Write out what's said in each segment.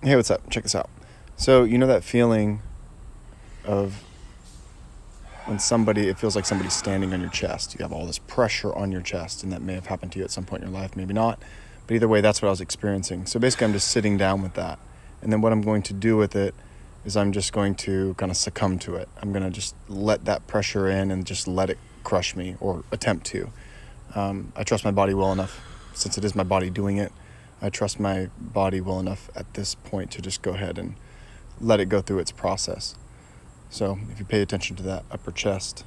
Hey, what's up? Check this out. So, you know that feeling of when it feels like somebody's standing on your chest. You have all this pressure on your chest, and that may have happened to you at some point in your life, maybe not. But either way, that's what I was experiencing. So basically, I'm just sitting down with that. And then what I'm going to do with it is I'm just going to kind of succumb to it. I'm going to just let that pressure in and just let it crush me, or attempt to. I trust my body well enough, since it is my body doing it. I trust my body well enough at this point to just go ahead and let it go through its process. So if you pay attention to that upper chest,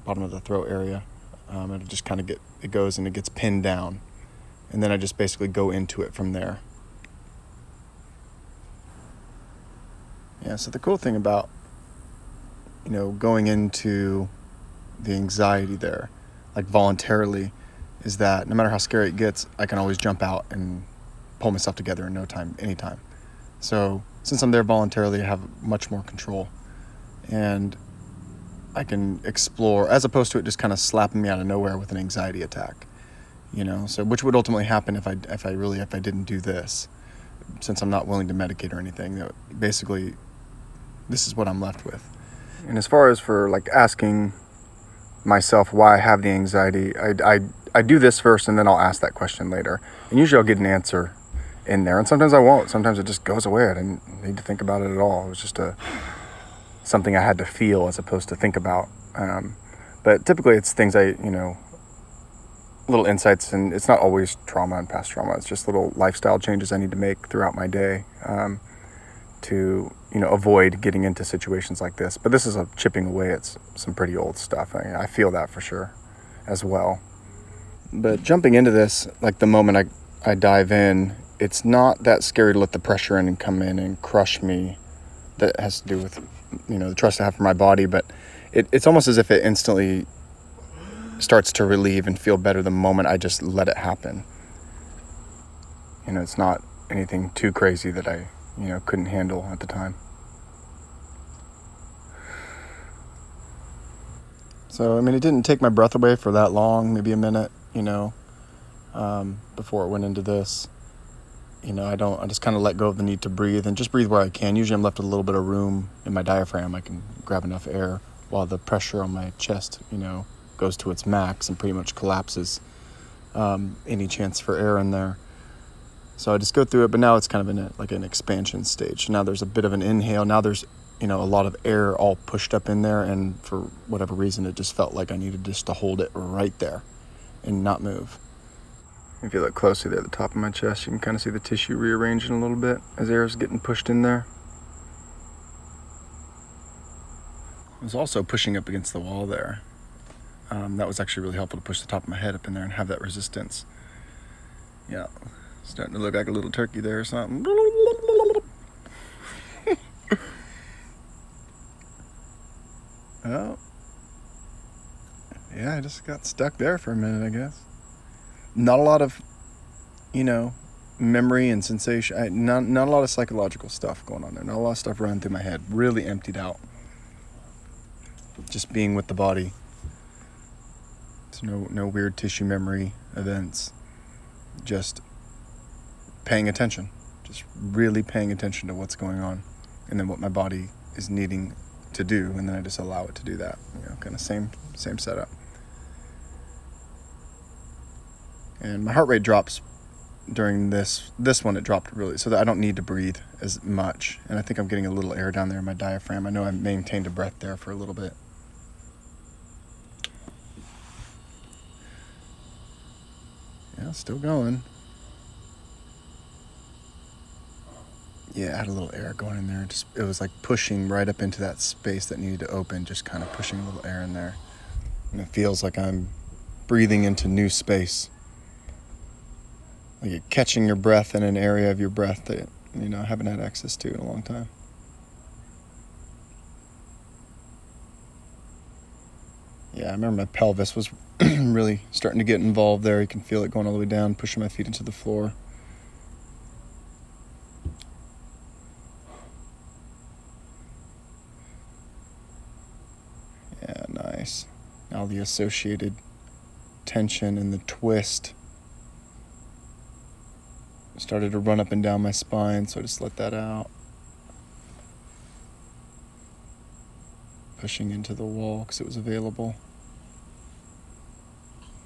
bottom of the throat area, it'll just kind of it goes and it gets pinned down. And then I just basically go into it from there. Yeah, so the cool thing about, going into the anxiety there, like voluntarily, is that no matter how scary it gets, I can always jump out and pull myself together in no time, anytime. So since I'm there voluntarily, I have much more control. And I can explore, as opposed to it just kind of slapping me out of nowhere with an anxiety attack, so which would ultimately happen if I didn't do this, since I'm not willing to medicate or anything. Basically, this is what I'm left with. And as far as for like asking myself why I have the anxiety, I do this first, and then I'll ask that question later, and usually I'll get an answer in there, and sometimes I won't. Sometimes it just goes away. I didn't need to think about it at all. It was just something I had to feel as opposed to think about. But typically it's things little insights, and it's not always trauma and past trauma. It's just little lifestyle changes I need to make throughout my day to, avoid getting into situations like this. But this is chipping away at some pretty old stuff. I feel that for sure as well. But jumping into this, like the moment I dive in, it's not that scary to let the pressure in and come in and crush me. That has to do with, the trust I have for my body, but it's almost as if it instantly starts to relieve and feel better the moment I just let it happen. It's not anything too crazy that I, couldn't handle at the time. So, it didn't take my breath away for that long, maybe a minute, before it went into this. I just kind of let go of the need to breathe and just breathe where I can. Usually I'm left with a little bit of room in my diaphragm. I can grab enough air while the pressure on my chest, goes to its max and pretty much collapses any chance for air in there. So I just go through it, but now it's kind of in an expansion stage. Now there's a bit of an inhale. Now there's, a lot of air all pushed up in there, and for whatever reason, it just felt like I needed just to hold it right there and not move. If you look closely there at the top of my chest, you can kind of see the tissue rearranging a little bit as air is getting pushed in there. I was also pushing up against the wall there. That was actually really helpful to push the top of my head up in there and have that resistance. Yeah, starting to look like a little turkey there or something. Oh, yeah, I just got stuck there for a minute, I guess. Not a lot of, memory and sensation. Not a lot of psychological stuff going on there. Not a lot of stuff running through my head. Really emptied out. Just being with the body. There's no weird tissue memory events. Just paying attention. Just really paying attention to what's going on, and then what my body is needing to do, and then I just allow it to do that. Kind of same setup. And my heart rate drops during this one. It dropped really, so that I don't need to breathe as much. And I think I'm getting a little air down there in my diaphragm. I know I maintained a breath there for a little bit. Yeah, still going. Yeah, I had a little air going in there. It was like pushing right up into that space that needed to open, just kind of pushing a little air in there. And it feels like I'm breathing into new space. Like you're catching your breath in an area of your breath that, I haven't had access to in a long time. Yeah, I remember my pelvis was really starting to get involved there. You can feel it going all the way down, pushing my feet into the floor. Yeah, nice. Now the associated tension and the twist is Started to run up and down my spine, so I just let that out. Pushing into the wall because it was available.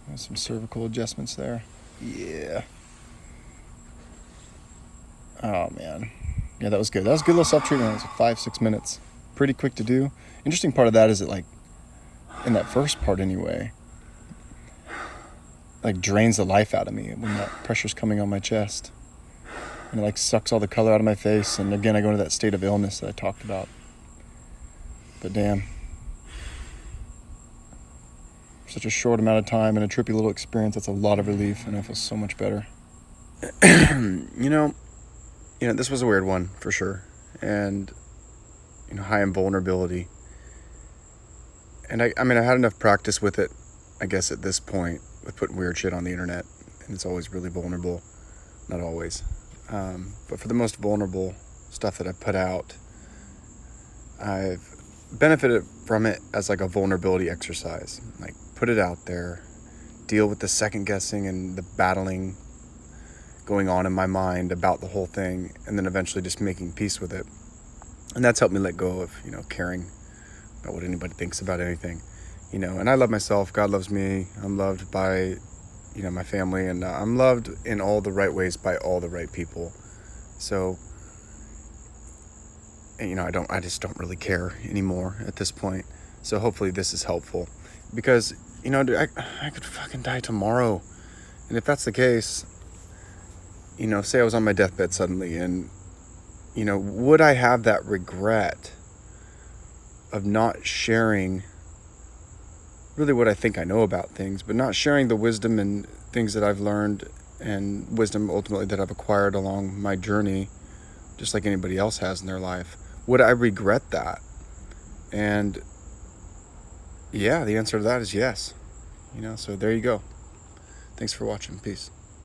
There's some cervical adjustments there. Yeah. Oh, man. Yeah, that was good. That was a good little self-treatment. It was like 5-6 minutes. Pretty quick to do. Interesting part of that is it, like, in that first part anyway, like, drains the life out of me when that pressure's coming on my chest. And it, like, sucks all the color out of my face. And again, I go into that state of illness that I talked about. But damn. Such a short amount of time and a trippy little experience, that's a lot of relief, and I feel so much better. You know, this was a weird one for sure, and high in vulnerability. And I mean, I had enough practice with it, I guess, at this point, with putting weird shit on the internet, and it's always really vulnerable. Not always, but for the most vulnerable stuff that I put out, I've benefited from it as like a vulnerability exercise. Like, put it out there, deal with the second guessing and the battling going on in my mind about the whole thing, and then eventually just making peace with it. And that's helped me let go of, caring about what anybody thinks about anything, and I love myself. God loves me. I'm loved by, my family, and I'm loved in all the right ways by all the right people. So, I just don't really care anymore at this point. So hopefully this is helpful, because, dude, I could fucking die tomorrow. And if that's the case, say I was on my deathbed suddenly, and, would I have that regret of not sharing really what I think I know about things, but not sharing the wisdom and things that I've learned, and wisdom ultimately that I've acquired along my journey, just like anybody else has in their life? Would I regret that? And yeah, the answer to that is yes. So there you go. Thanks for watching. Peace.